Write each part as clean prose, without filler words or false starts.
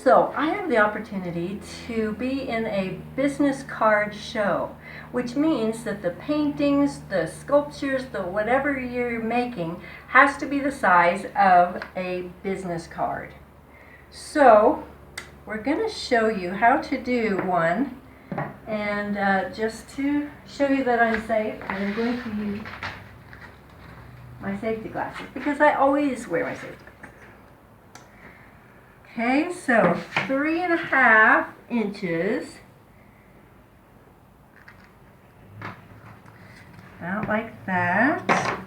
So I have the opportunity to be in a business card show, which means that the paintings, the sculptures, the whatever you're making has to be the size of a business card. So we're going to show you how to do one, and just to show you that I'm safe, I'm going to use my safety glasses because I always wear my safety glasses. Okay, so 3.5 inches, about like that.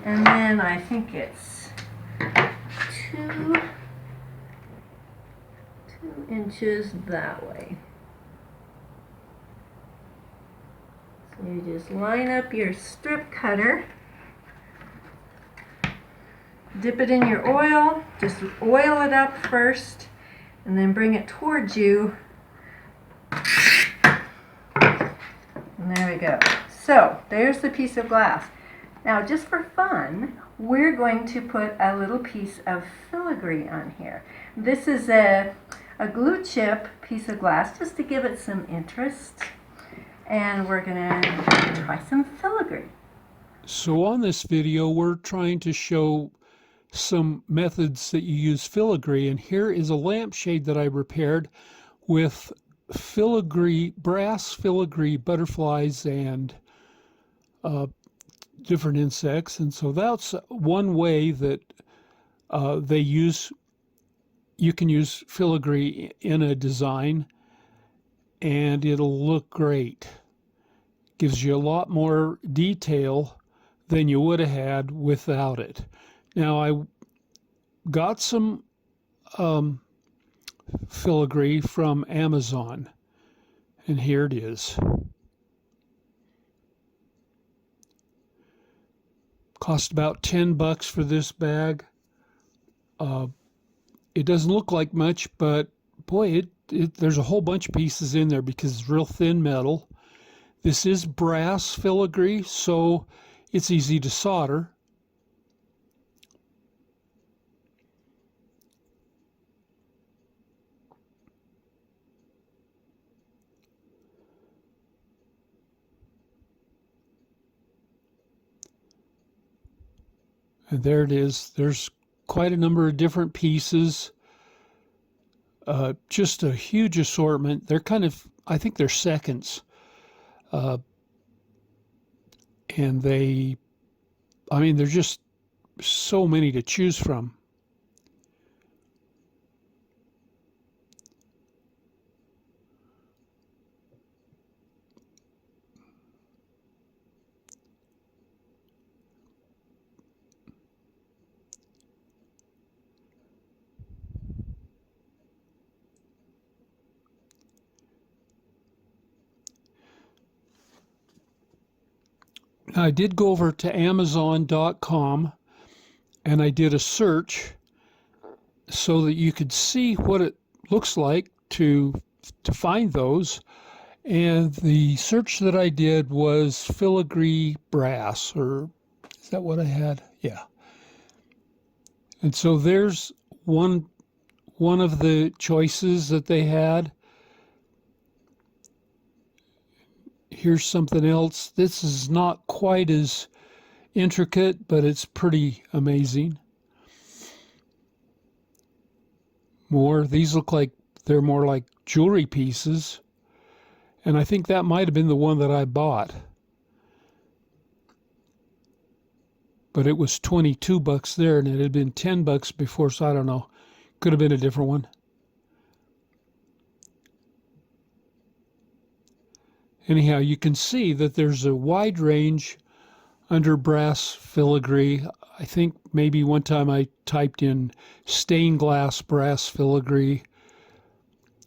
And then I think it's 2 inches that way. So you just line up your strip cutter. Dip it in your oil, just oil it up first, and then bring it towards you. And there we go. So, there's the piece of glass. Now, just for fun, we're going to put a little piece of filigree on here. This is a glue chip piece of glass, just to give it some interest. And we're going to try some filigree. So on this video, we're trying to show some methods that you use filigree, and here is a lampshade that I repaired with filigree, brass filigree butterflies and different insects. And so that's one way that you can use filigree in a design and it'll look great. Gives you a lot more detail than you would have had without it. Now I got some filigree from Amazon, and here it is. Cost about $10 for this bag. It doesn't look like much, but boy, there's a whole bunch of pieces in there because it's real thin metal. This is brass filigree, so it's easy to solder. And there it is. There's quite a number of different pieces. Just a huge assortment. They're kind of, I think they're seconds. And there's just so many to choose from. I did go over to Amazon.com and I did a search so that you could see what it looks like to find those. And the search that I did was filigree brass, or is that what I had? Yeah. And so there's one of the choices that they had. Here's something else. This is not quite as intricate, but it's pretty amazing. These look like they're more like jewelry pieces. And I think that might have been the one that I bought. But it was $22 there, and it had been $10 before, so I don't know. Could have been a different one. Anyhow, you can see that there's a wide range under brass filigree. I think maybe one time I typed in stained glass brass filigree.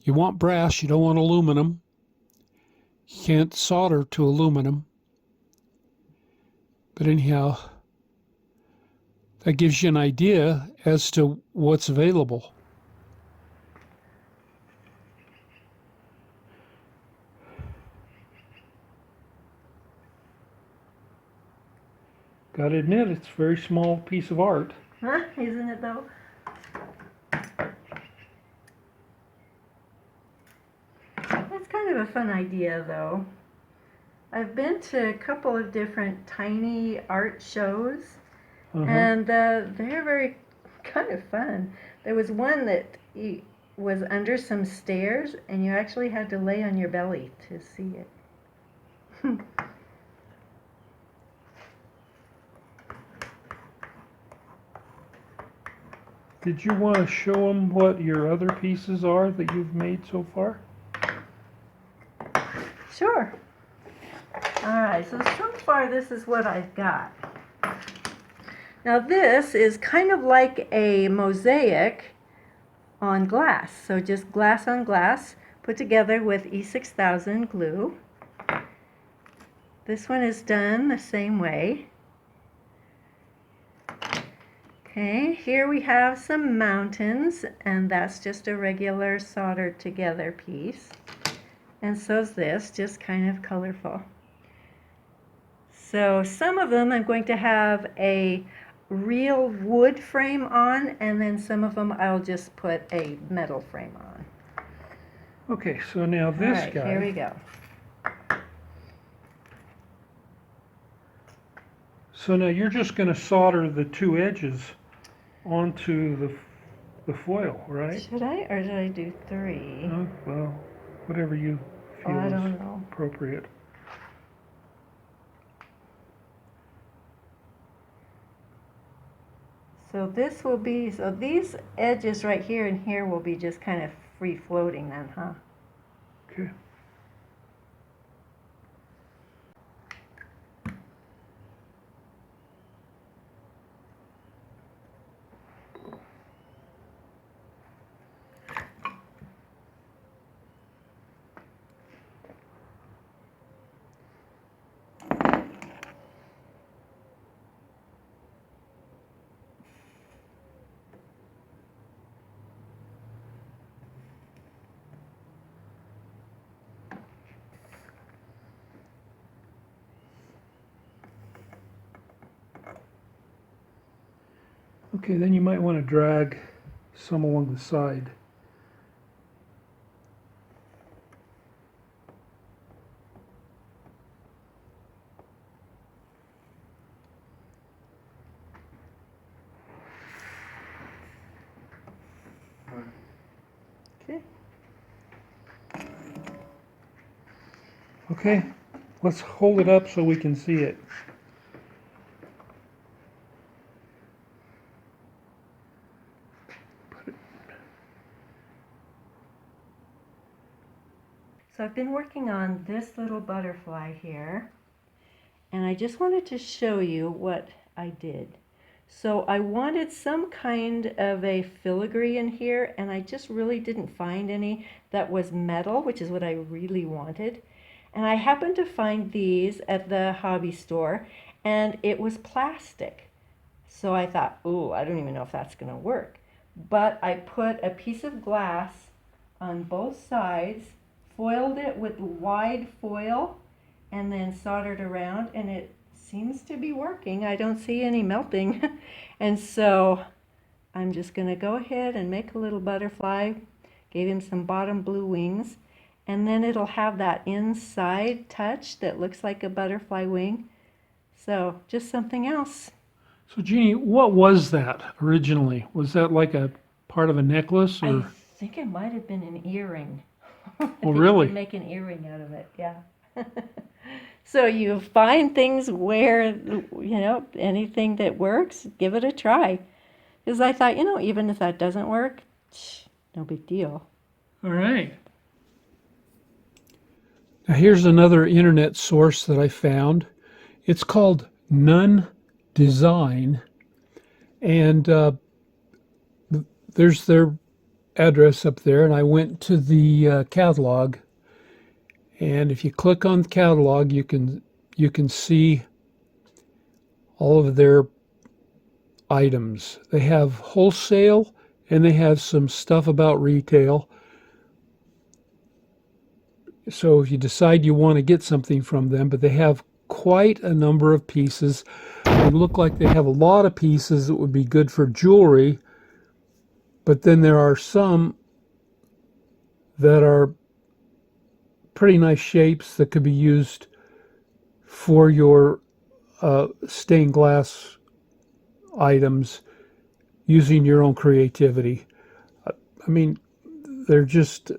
You want brass, you don't want aluminum. You can't solder to aluminum. But anyhow, that gives you an idea as to what's available. Got Gotta admit, it's a very small piece of art. Huh? Isn't it though? That's kind of a fun idea though. I've been to a couple of different tiny art shows, and they're very kind of fun. There was one that was under some stairs, and you actually had to lay on your belly to see it. Did you want to show them what your other pieces are that you've made so far? Sure. Alright, so far this is what I've got. Now this is kind of like a mosaic on glass. So just glass on glass put together with E6000 glue. This one is done the same way. Okay, here we have some mountains, and that's just a regular soldered together piece. And so is this, just kind of colorful. So some of them I'm going to have a real wood frame on, and then some of them I'll just put a metal frame on. Okay, so now this All right, guy. here we go. So now you're just going to solder the two edges onto the foil, right? Should I, or did I do 3? Oh, well, whatever you feel I is don't know. appropriate. So this will be, so these edges right here and here will be just kind of free floating then, huh? Okay. Okay, then you might want to drag some along the side. Okay. Okay, let's hold it up so we can see it. So I've been working on this little butterfly here, and I just wanted to show you what I did. So I wanted some kind of a filigree in here, and I just really didn't find any that was metal, which is what I really wanted. And I happened to find these at the hobby store, and it was plastic. So I thought, ooh, I don't even know if that's going to work. But I put a piece of glass on both sides, foiled it with wide foil, and then soldered around, and it seems to be working. I don't see any melting. And so I'm just going to go ahead and make a little butterfly. Gave him some bottom blue wings, and then it'll have that inside touch that looks like a butterfly wing. So just something else. So Jeannie, what was that originally? Was that like a part of a necklace, or? I think it might have been an earring. Oh, really? You can make an earring out of it, yeah. So you find things where, you know, anything that works, give it a try. Because I thought, you know, even if that doesn't work, no big deal. All right. Now here's another internet source that I found. It's called None Design, and there's their address up there, and I went to the catalog, and if you click on the catalog, you can see all of their items. They have wholesale, and they have some stuff about retail. So if you decide you want to get something from them, but they have quite a number of pieces. They look like they have a lot of pieces that would be good for jewelry, but then there are some that are pretty nice shapes that could be used for your stained glass items using your own creativity. I mean, they're just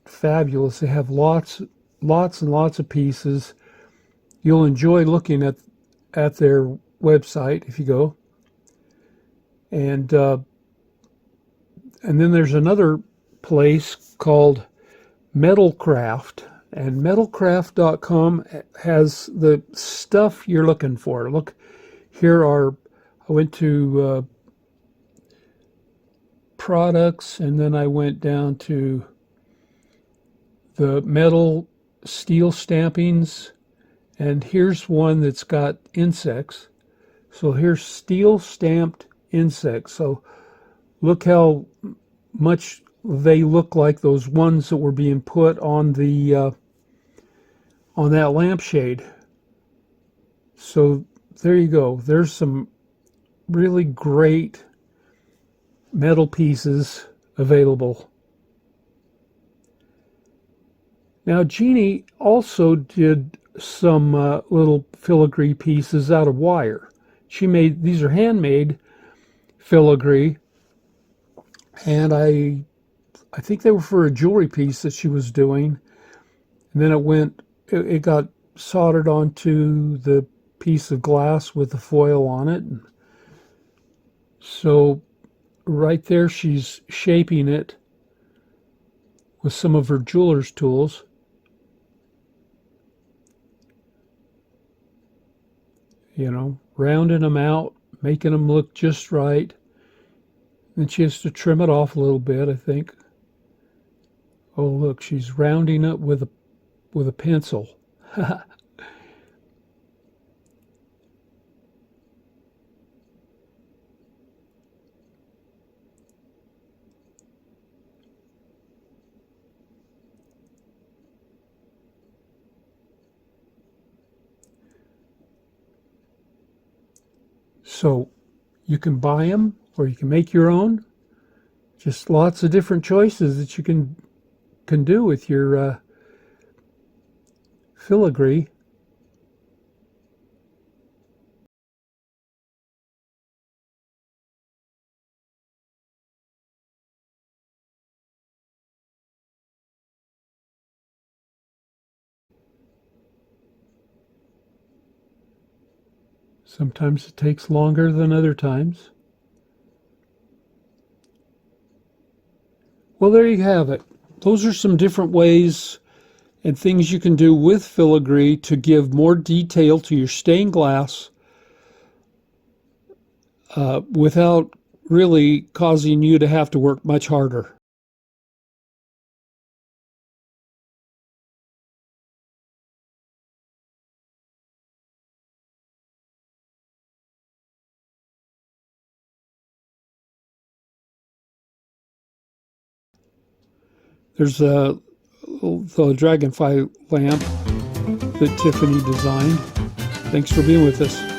fabulous. They have lots and lots of pieces. You'll enjoy looking at their website if you go. And then there's another place called Metalcraft, and metalcraft.com has the stuff you're looking for. Look, here are, I went to products, and then I went down to the metal steel stampings, and here's one that's got insects. So here's steel stamped insects. So look how much they look like those ones that were being put on the on that lampshade. So there you go. There's some really great metal pieces available. Now Jeannie also did some little filigree pieces out of wire. She made, these are handmade filigree, and I think they were for a jewelry piece that she was doing. And then it got soldered onto the piece of glass with the foil on it. So right there she's shaping it with some of her jeweler's tools. You know, rounding them out, making them look just right. Then she has to trim it off a little bit, I think. Oh, look, she's rounding it with a pencil. So you can buy them or you can make your own. Just lots of different choices that you can do with your filigree. Sometimes it takes longer than other times. Well, there you have it. Those are some different ways and things you can do with filigree to give more detail to your stained glass without really causing you to have to work much harder. There's the dragonfly lamp that Tiffany designed. Thanks for being with us.